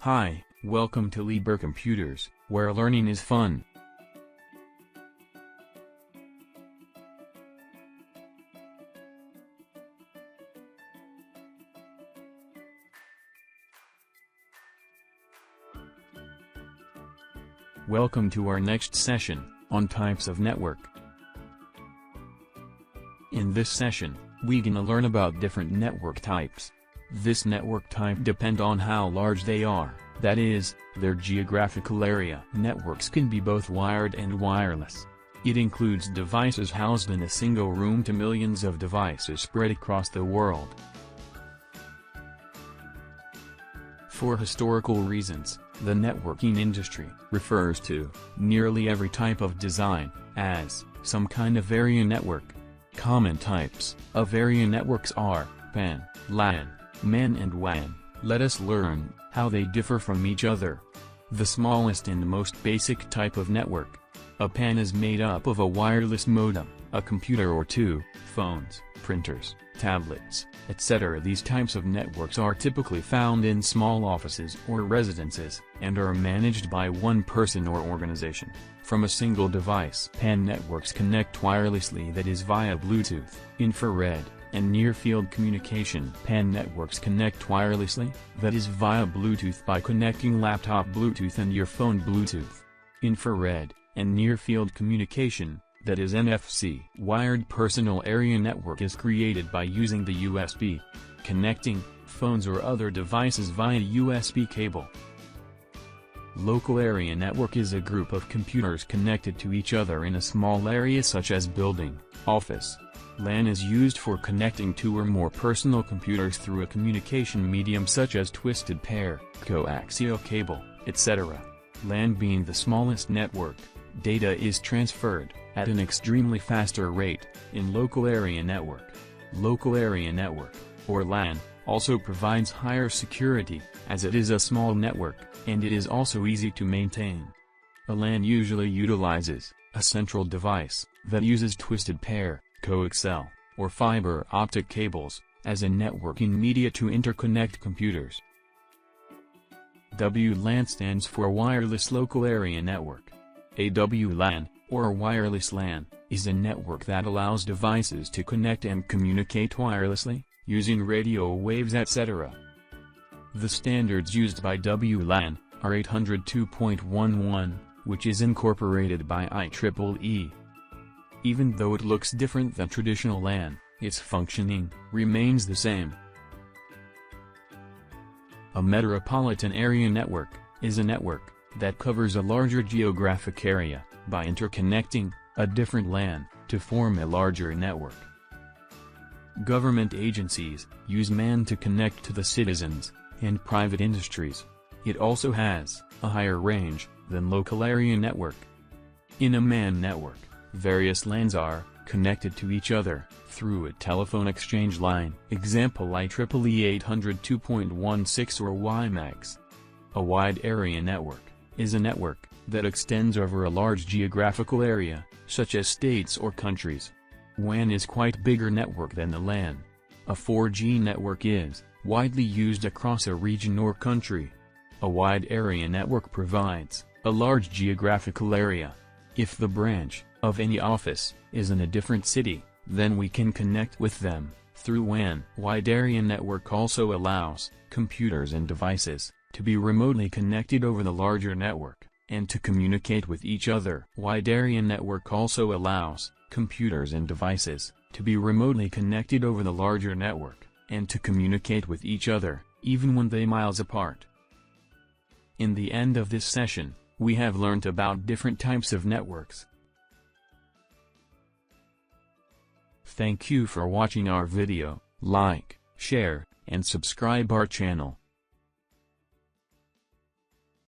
Hi, welcome to Liber Computers, where learning is fun. Welcome to our next session, on types of network. In this session, we gonna learn about different network types. This network type depend on how large they are, that is, their geographical area. Networks can be both wired and wireless. It includes devices housed in a single room to millions of devices spread across the world. For historical reasons, the networking industry refers to nearly every type of design as some kind of area network. Common types of area networks are P.A.N, L.A.N, M.A.N and W.A.N. Let us learn how they differ from each other. The smallest and most basic type of network. A P.A.N is made up of a wireless modem, a computer or two, phones, printers, tablets, etc. These types of networks are typically found in small offices or residences, and are managed by one person or organization, from a single device. P.A.N networks connect wirelessly, that is via Bluetooth, infrared, and near-field communication. P.A.N networks connect wirelessly, that is via Bluetooth by connecting laptop Bluetooth and your phone Bluetooth. Infrared, and near-field communication, that is NFC. Wired personal area network is created by using the USB, connecting phones or other devices via USB cable. Local area network is a group of computers connected to each other in a small area such as building, office. LAN is used for connecting two or more personal computers through a communication medium such as twisted pair, coaxial cable, etc. LAN being the smallest network, data is transferred at an extremely faster rate in local area network. Local area network, or LAN, also provides higher security, as it is a small network, and it is also easy to maintain. A LAN usually utilizes a central device that uses twisted pair, coaxial, or fiber optic cables as a networking media to interconnect computers. WLAN stands for Wireless Local Area Network. A WLAN, or wireless LAN, is a network that allows devices to connect and communicate wirelessly, using radio waves etc. The standards used by WLAN are 802.11, which is incorporated by IEEE. Even though it looks different than traditional LAN, its functioning remains the same. A metropolitan area network is a network that covers a larger geographic area by interconnecting a different LAN to form a larger network. Government agencies use M.A.N to connect to the citizens and private industries. It also has a higher range than local area network. In a M.A.N network, various LANs are connected to each other through a telephone exchange line. Example IEEE 802.16 or WiMAX. A wide area network is a network that extends over a large geographical area, such as states or countries. W.A.N is quite bigger network than the LAN. A 4G network is widely used across a region or country. A wide area network provides a large geographical area. If the branch of any office is in a different city, then we can connect with them through W.A.N. Wide area network also allows computers and devices to be remotely connected over the larger network, and to communicate with each other. Wide area network also allows computers and devices to be remotely connected over the larger network, and to communicate with each other, even when they miles apart. In the end of this session, we have learned about different types of networks. Thank you for watching our video. Like, share, and subscribe our channel.